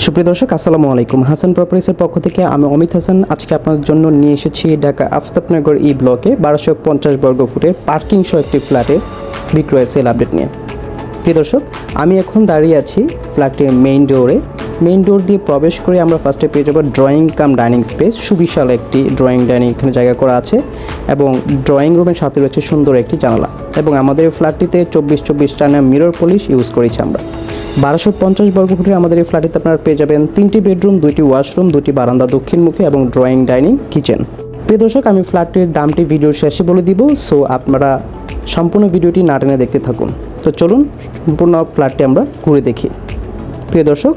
সুপ্রিয় দর্শক, আসসালামু আলাইকুম। হাসান প্রপার্টিসের পক্ষ থেকে আমি অমিত হাসান আজকে আপনাদের জন্য নিয়ে এসেছি ঢাকা আফতাবনগর ই ব্লকে 1250 বর্গ ফুটের পার্কিং সহ একটি ফ্ল্যাটের বিক্রয়ের সেল আপডেট নিয়ে। প্রিয় দর্শক, আমি এখন দাঁড়িয়ে আছি ফ্ল্যাটের মেইন ডোর দিয়ে প্রবেশ করে আমরা ফার্স্টে পেয়ে যাবো ড্রয়িং কাম ডাইনিং স্পেস। সুবিশাল একটি ড্রয়িং ডাইনিং এখানে জায়গা করা আছে এবং ড্রয়িং রুমের সাথে রয়েছে সুন্দর একটি জানালা এবং আমাদের ফ্ল্যাটটিতে 24 টানা মিরর পলিশ ইউজ করেছি আমরা। 1250 বর্গ ফুটের আমাদের এই ফ্ল্যাটটিতে আপনারা পেয়ে যাবেন 3টি বেডরুম, 2টি ওয়াশরুম, 2টি বারান্দা দক্ষিণমুখী এবং ড্রয়িং ডাইনিং কিচেন। প্রিয় দর্শক, আমি ফ্ল্যাটটির দামটি ভিডিওর শেষে বলে দিব, সো আপনারা সম্পূর্ণ ভিডিওটি না টেনে দেখতে থাকুন। তো চলুন সম্পূর্ণ ফ্ল্যাটটি আমরা ঘুরে দেখি। প্রিয় দর্শক,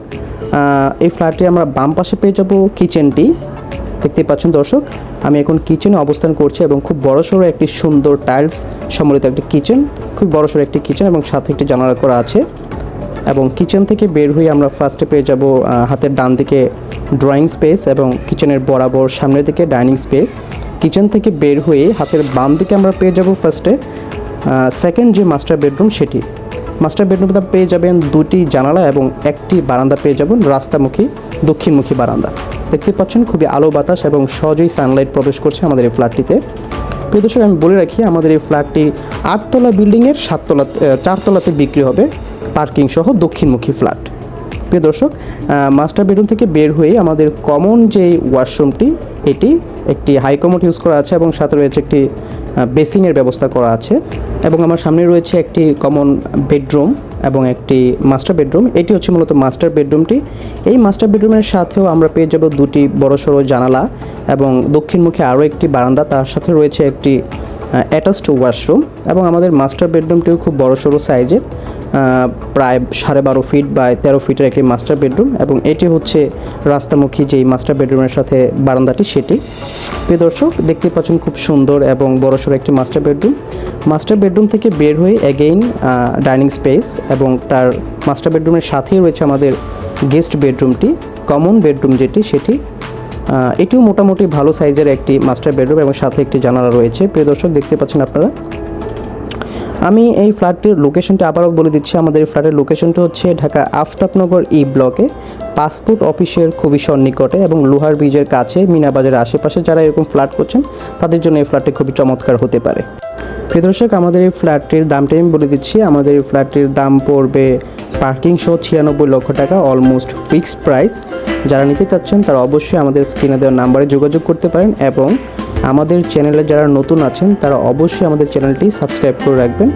এই ফ্ল্যাটটি আমরা বাম পাশে পেয়ে যাব কিচেনটি। দেখতে পাচ্ছেন দর্শক, আমি এখন কিচেনে অবস্থান করছি এবং খুব বড়সড় একটি সুন্দর টাইলস সম্বলিত একটি কিচেন, খুব বড়সড় একটি কিচেন এবং সাথে একটি জানালা করা আছে। এবং কিচেন থেকে বের হয়ে আমরা ফার্স্টে পেয়ে যাব হাতের ডান দিকে ড্রয়িং স্পেস এবং কিচেনের বরাবর সামনের দিকে ডাইনিং স্পেস। কিচেন থেকে বের হয়ে হাতের বাম দিকে আমরা পেয়ে যাব ফার্স্টে সেকেন্ড যে মাস্টার বেডরুম, সেটি মাস্টার বেডরুমটা পেয়ে যাবেন 2টি জানালা এবং একটি বারান্দা পেয়ে যাবেন রাস্তামুখী দক্ষিণমুখী বারান্দা। দেখতে পাচ্ছেন খুবই আলো বাতাস এবং সহজেই সানলাইট প্রবেশ করছে আমাদের এই ফ্ল্যাটটিতে। প্রিয় দর্শক, আমি বলে রাখি আমাদের এই ফ্ল্যাটটি 8তলা বিল্ডিংয়ের 4তলাতে বিক্রি হবে, পার্কিং সহ দক্ষিণমুখী ফ্ল্যাট। প্রিয় দর্শক, মাস্টার বেডরুম থেকে বের হয়ে আমাদের কমন যে ওয়াশরুমটি, এটি একটি হাই কমোড ইউজ করা আছে এবং সাথে রয়েছে একটি বেসিংয়ের ব্যবস্থা করা আছে এবং আমার সামনে রয়েছে একটি কমন বেডরুম এবং একটি মাস্টার বেডরুম। এটি হচ্ছে মূলত মাস্টার বেডরুমটি। এই মাস্টার বেডরুমের সাথেও আমরা পেয়ে যাব 2টি বড়সড় জানালা এবং দক্ষিণমুখী আরও একটি বারান্দা, তার সাথে রয়েছে একটি অ্যাটাচড ওয়াশরুম এবং আমাদের মাস্টার বেডরুমটিও খুব বড়সড় সাইজের, প্রায় 12.5 ফিট বাই 13 ফিটের একটি মাস্টার বেডরুম এবং এটি হচ্ছে রাস্তামুখী যেই মাস্টার বেডরুমের সাথে বারান্দাটি, সেটি। প্রিয় দর্শক, দেখতে পাচ্ছেন খুব সুন্দর এবং বড়সড় একটি মাস্টার বেডরুম। মাস্টার বেডরুম থেকে বের হয়ে অ্যাগেইন ডাইনিং স্পেস এবং তার মাস্টার বেডরুমের সাথেই রয়েছে আমাদের গেস্ট বেডরুমটি, কমন বেডরুম যেটি, সেটি। এটিও মোটামুটি ভালো সাইজের একটি মাস্টার বেডরুম এবং সাথে একটি জানালা রয়েছে। প্রিয় দর্শক, দেখতে পাচ্ছেন আপনারা। আমি এই ফ্ল্যাটটির লোকেশনটা আবারও বলে দিচ্ছি। আমাদের এই ফ্ল্যাটের লোকেশনটা হচ্ছে ঢাকা আফতাবনগর ই ব্লকে, পাসপোর্ট অফিসের খুবই সন্নিকটে এবং লোহার ব্রিজের কাছে, মিনাবাজারের আশেপাশে যারা এরকম ফ্ল্যাট করছেন তাদের জন্য এই ফ্ল্যাটটি খুবই চমৎকার হতে পারে। প্রিয় দর্শক, আমাদের এই ফ্ল্যাটটির দামটাই আমি বলে দিচ্ছি। আমাদের এই ফ্ল্যাটটির দাম পড়বে পার্কিং সহ 96 লক্ষ টাকা, অলমোস্ট ফিক্সড প্রাইস। যারা নিতে চাচ্ছেন তারা অবশ্যই আমাদের স্ক্রিনে দেওয়া নাম্বারে যোগাযোগ করতে পারেন এবং আমাদের চ্যানেলে যারা নতুন আছেন তারা অবশ্যই আমাদের চ্যানেলটি সাবস্ক্রাইব করে রাখবেন।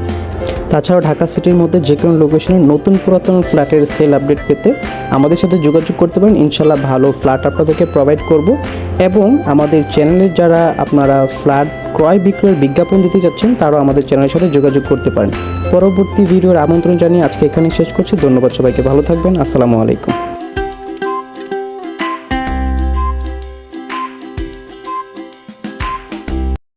তাছাড়াও ঢাকা সিটির মধ্যে যে কোনো লোকেশনে নতুন পুরাতন ফ্ল্যাটের সেল আপডেট পেতে আমাদের সাথে যোগাযোগ করতে পারেন। ইনশাল্লাহ ভালো ফ্ল্যাট আপনাদেরকে প্রোভাইড করব এবং আমাদের চ্যানেলের যারা আপনারা ফ্ল্যাট ক্রয় বিক্রয়ের বিজ্ঞাপন দিতে যাচ্ছেন তারাও আমাদের চ্যানেলের সাথে যোগাযোগ করতে পারেন। পরবর্তী ভিডিওর আমন্ত্রণ জানিয়ে আজকে এখানে শেষ করছি। ধন্যবাদ সবাইকে, ভালো থাকবেন। আসসালামু আলাইকুম।